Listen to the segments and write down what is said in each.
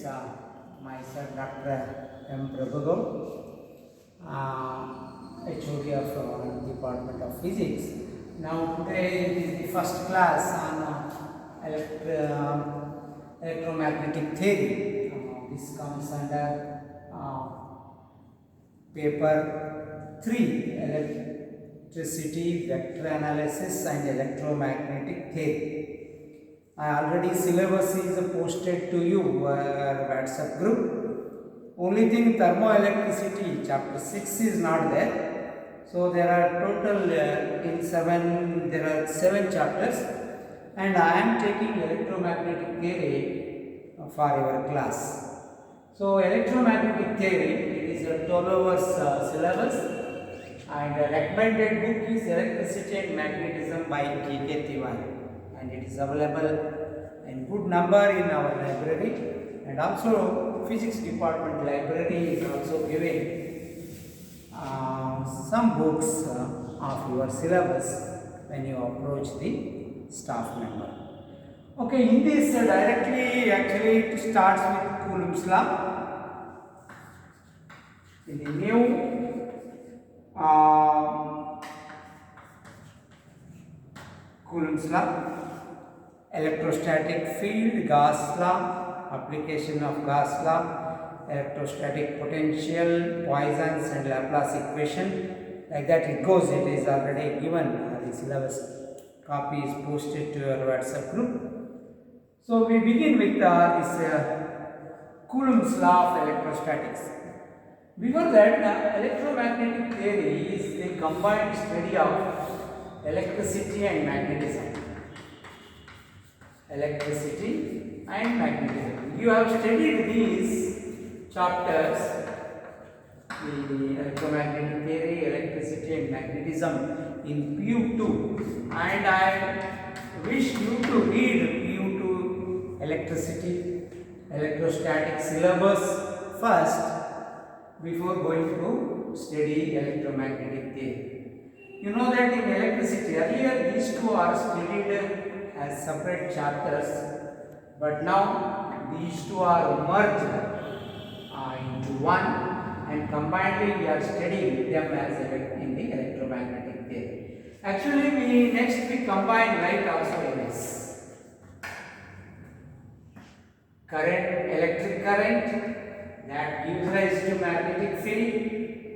Uh, Myself, Dr. M. Prabhugo, HOD of Department of Physics. Now today is the first class on electromagnetic theory. This comes under paper 3, electricity, vector analysis and electromagnetic theory. Already syllabus is posted to you WhatsApp group. Only thing, thermoelectricity chapter 6 is not there. So there are total there are 7 chapters, and I am taking electromagnetic theory for your class. So electromagnetic theory, it is a 12 hours syllabus, and the recommended book is Electricity and Magnetism by K.K. Tiwari, and it is available in good number in our library, and also physics department library is also giving some books of your syllabus when you approach the staff member. Okay, in this directly actually it starts with Coulomb's law. In the new Coulomb's law, electrostatic field, Gauss law, application of Gauss law, electrostatic potential, Poisson's and Laplace equation, like that it goes. It is already given. The syllabus copy is posted to your WhatsApp group. So we begin with this Coulomb's law of electrostatics. Before that, electromagnetic theory is the combined study of electricity and magnetism. Electricity and magnetism. You have studied these chapters, the electromagnetic theory, electricity and magnetism in PU2, and I wish you to read PU2 electricity, electrostatic syllabus first before going to study electromagnetic theory. You know that in electricity, earlier these two are studied as separate chapters, but now these two are merged into one, and combinedly we are studying them as in the electromagnetic theory. Actually, we combine light also in this. Current, electric current, that gives rise to magnetic field.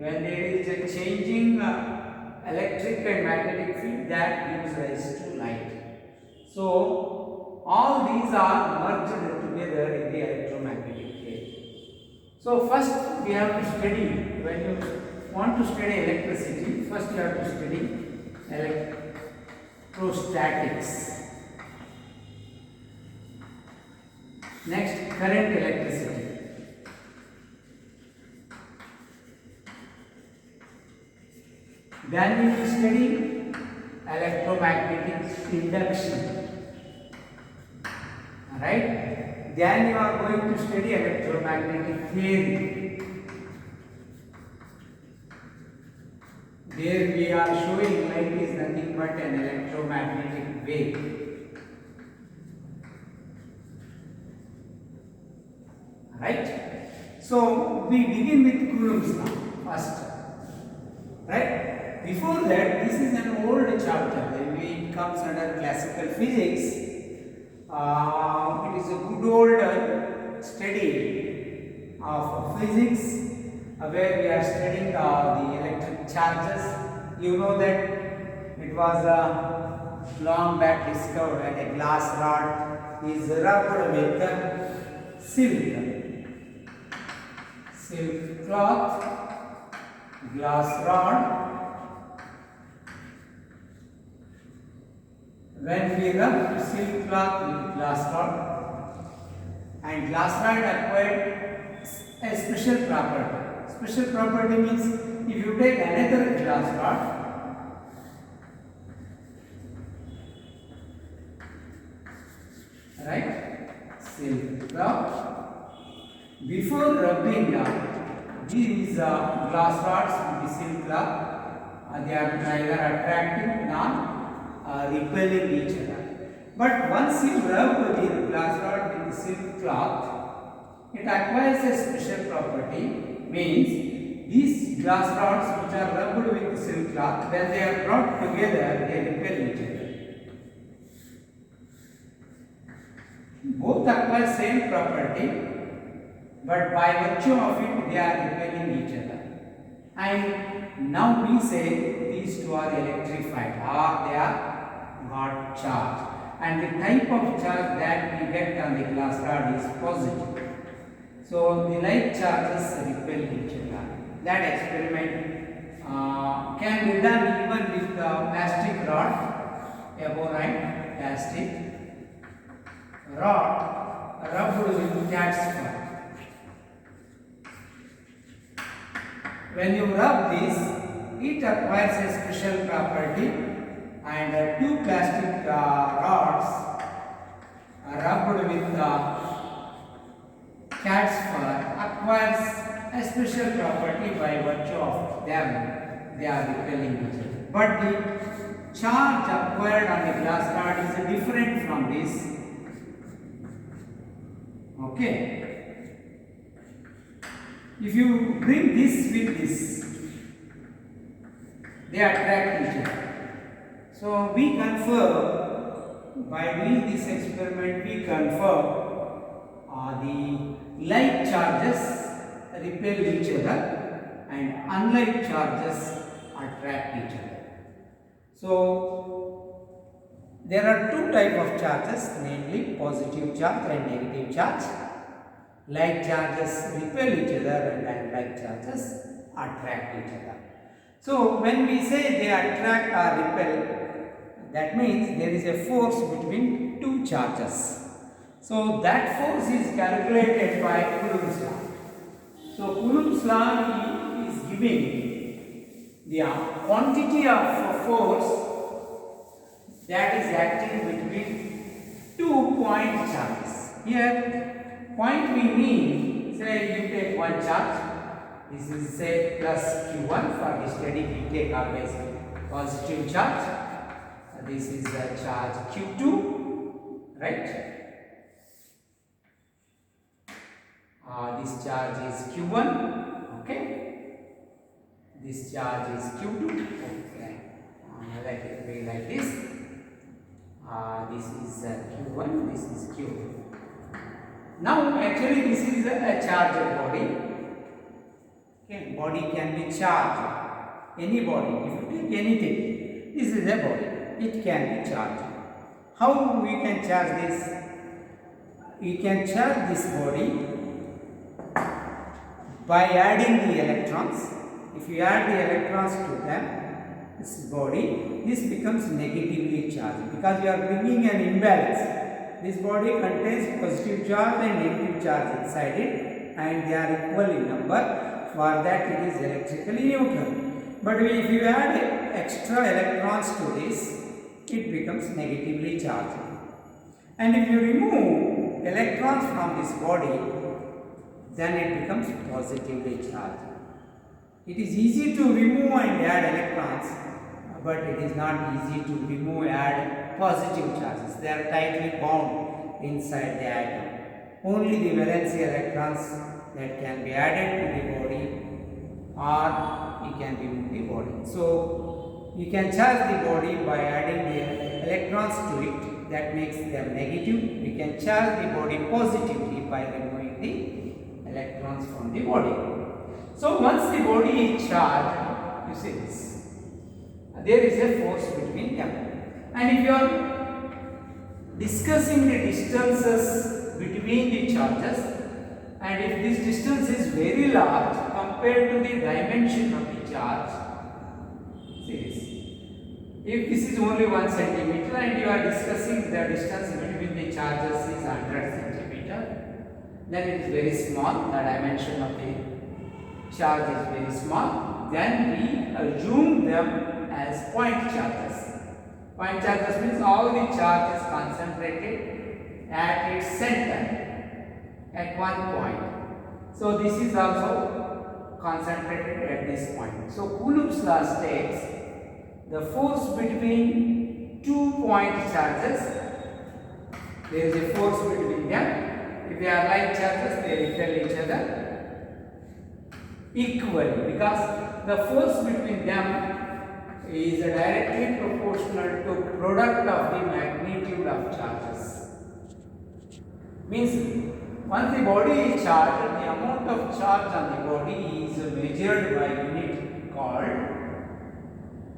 When there is a changing electric and magnetic field, that gives rise to light. So all these are merged together in the electromagnetic theory. So first we have to study, when you want to study electricity, first you have to study electrostatics. Next, current electricity. Then we will study electromagnetic induction. Right? Then you are going to study electromagnetic theory. There we are showing light is nothing but an electromagnetic wave. Right? So we begin with Coulomb's law first. Right? Before that, this is an old chapter. It comes under classical physics. It is a good old study of physics where we are studying the electric charges. You know that it was long back discovered that a glass rod is rubbed with silk cloth, glass rod. When we rub silk cloth with glass rod, and glass rod acquired a special property. Special property means if you take another glass rod, right, silk cloth, before rubbing these glass rods with the silk cloth, they are neither attractive nor repelling each other. But once you rub the glass rod with the silk cloth, it acquires a special property, means these glass rods which are rubbed with silk cloth, when they are brought together, they repel each other. Both acquire same property, but by virtue of it, they are repelling each other. And now we say these two are electrified, or they are got charge. And the type of charge that we get on the glass rod is positive. So the like charges repel each other. That experiment can be done even with the plastic rod, a boride plastic rod rubbed with cat's fur. When you rub this, it acquires a special property, and two plastic rods rubbed with cat's fur acquires a special property by virtue of them. They are repelling each other. But the charge acquired on the glass rod is different from this. Okay. If you bring this with this, they attract each other. So we confirm, by doing this experiment, we confirm the like charges repel each other and unlike charges attract each other. So there are two types of charges, namely positive charge and negative charge. Like charges repel each other and unlike charges attract each other. So when we say they attract or repel, that means there is a force between two charges. So that force is calculated by Coulomb's law. So Coulomb's law is giving the quantity of force that is acting between 2 point charges. Here point we mean, say you take one charge, this is say plus Q1. For the steady we take always positive charge. This is a charge Q2, right? This charge is Q1, okay? This charge is Q2, okay? Let it be like this. This is Q1, this is Q2. Now actually this is a charged body. Okay, body can be charged. Any body, if you take anything, this is a body. It can be charged. How we can charge this? We can charge this body by adding the electrons. If you add the electrons to them, this body, this becomes negatively charged because you are bringing an imbalance. This body contains positive charge and negative charge inside it, and they are equal in number. For that it is electrically neutral. But if you add extra electrons to this, it becomes negatively charged. And if you remove electrons from this body, then it becomes positively charged. It is easy to remove and add electrons, but it is not easy to remove and add positive charges. They are tightly bound inside the atom. Only the valency electrons that can be added to the body, or you can remove the body. So you can charge the body by adding the electrons to it, that makes them negative. We can charge the body positively by removing the electrons from the body. So once the body is charged, you see this, there is a force between them. And if you are discussing the distances between the charges, and if this distance is very large compared to the dimension of the charge, see this. If this is only 1 centimeter and you are discussing the distance between the charges is 100 centimeter, then it is very small, the dimension of the charge is very small, then we assume them as point charges. Point charges means all the charge is concentrated at its center at one point. So this is also concentrated at this point. So Coulomb's law states the force between 2 point charges, there is a force between them. If they are like charges, they repel together equally, because the force between them is directly proportional to product of the magnitude of charges. Means once the body is charged, the amount of charge on the body is measured by unit called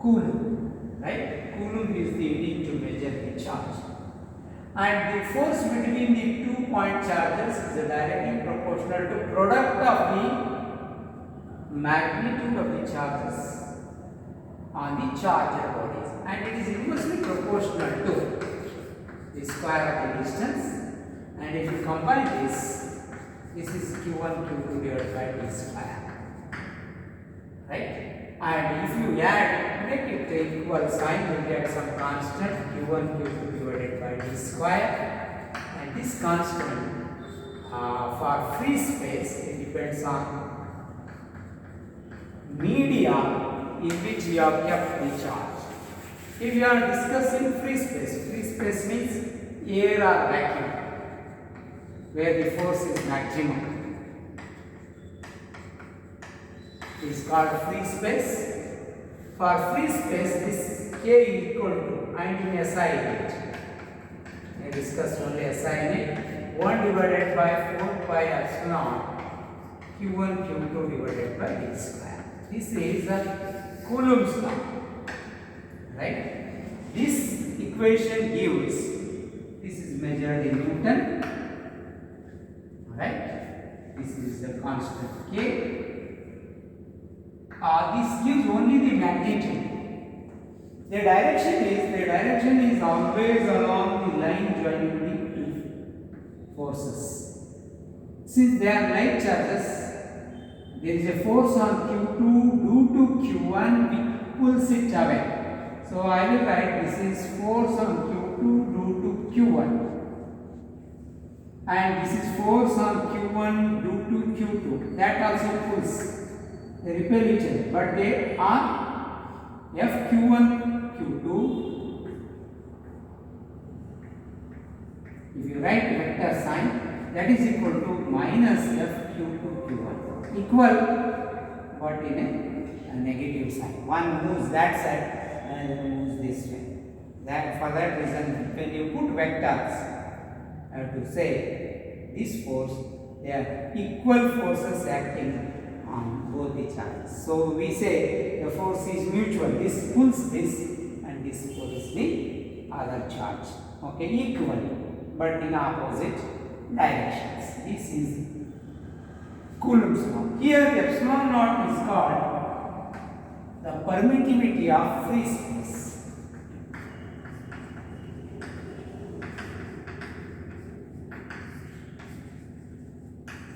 coulomb, right? Coulomb is the unit to measure the charge. And the force between the 2 point charges is directly proportional to product of the magnitude of the charges on the charged bodies, and it is inversely proportional to the square of the distance. And if you combine this is q1 q2 divided by d square, right? And if you add, make it equal sign, you get some constant q1 q2 divided by d square, and this constant for free space, it depends on media in which you have kept the charge. If you are discussing free space means air or vacuum, where the force is maximum, is called free space. For free space, this k is equal to, and in SI unit, I discussed only SI unit, 1 divided by 4 pi epsilon q1 q2 divided by d square. This is a Coulomb's law, right? This equation gives, this is measured in Newton, right? This is the constant k. This gives only the magnitude. The direction is always along the line joining the two forces. Since they are like charges, there is a force on q2 due to q1 which pulls it away. So I will write this is force on q2 due to q1, and this is force on q1 due to q2. That also pulls. They repel each other, but they are Fq1 Q2. If you write vector sign, that is equal to minus Fq2 Q1, equal but in a negative sign. One moves that side and another moves this way. That for that reason, when you put vectors, I have to say this force, they are equal forces acting on both the charges. So we say the force is mutual. This pulls this and this pulls the other charge. Okay, equally, but in opposite directions. This is Coulomb's law. Here the epsilon naught is called the permittivity of free space.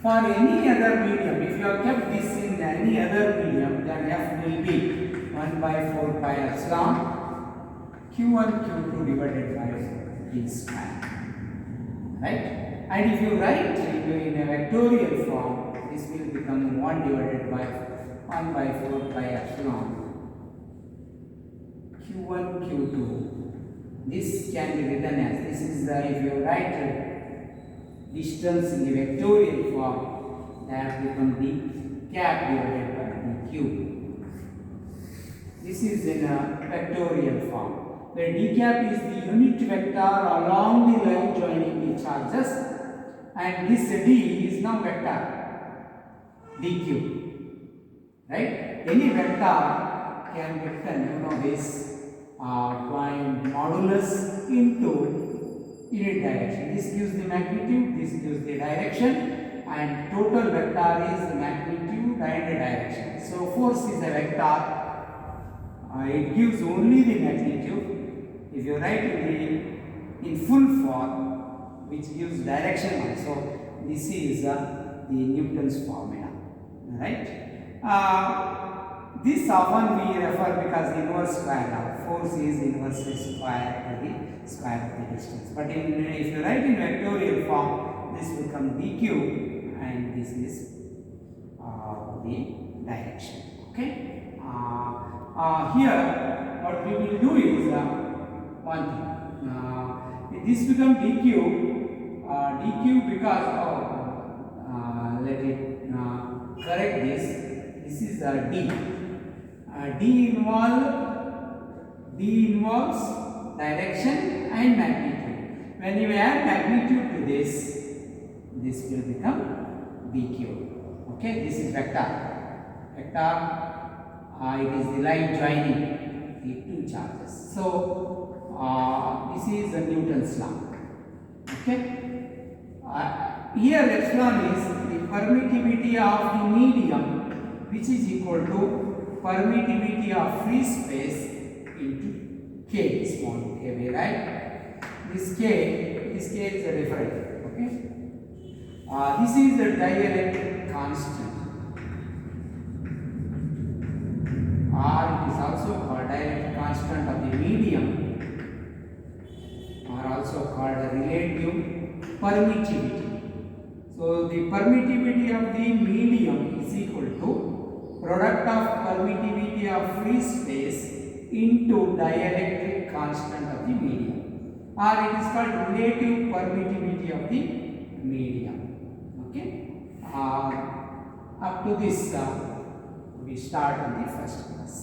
For any other medium, if you have kept this in any other medium, then F will be 1 by 4 pi epsilon q1 q2 divided by d square, right? And if you write it in a vectorial form, this will become 1 divided by 1 by 4 pi epsilon q1 q2. This can be written as, this is the, if you write distance in the vectorial form, that become d cap divided by d cube. This is in a vectorial form, where d cap is the unit vector along the line joining the charges, and this d is now vector d cube, right? Any vector can be written, you know, this point modulus into unit direction. This gives the magnitude, this gives the direction, and total vector is the magnitude and the direction. So force is a vector, it gives only the magnitude. If you write in full form, which gives direction also, this is the Newton's formula, right? This often we refer because inverse square law. Force is inversely square to the square of the distance. But if you write in vectorial form, this will become dq, and this is the direction. Okay. Here, what we will do is one thing. This becomes dq, dq because let it correct this. This is D. D involves direction and magnitude. When you add magnitude to this will become dq. Okay, this is vector. Vector, it is the line joining the two charges. So this is Newton's law. Okay. Here epsilon is the permittivity of the medium, which is equal to permittivity of free space into k, small k, we write. This k is a different. Okay. This is the dielectric constant, or it is also called dielectric constant of the medium, or also called relative permittivity. So the permittivity of the medium is equal to product of permittivity of free space into dielectric constant of the medium, or it is called relative permittivity of the medium. Okay. Up to this we start in the first class.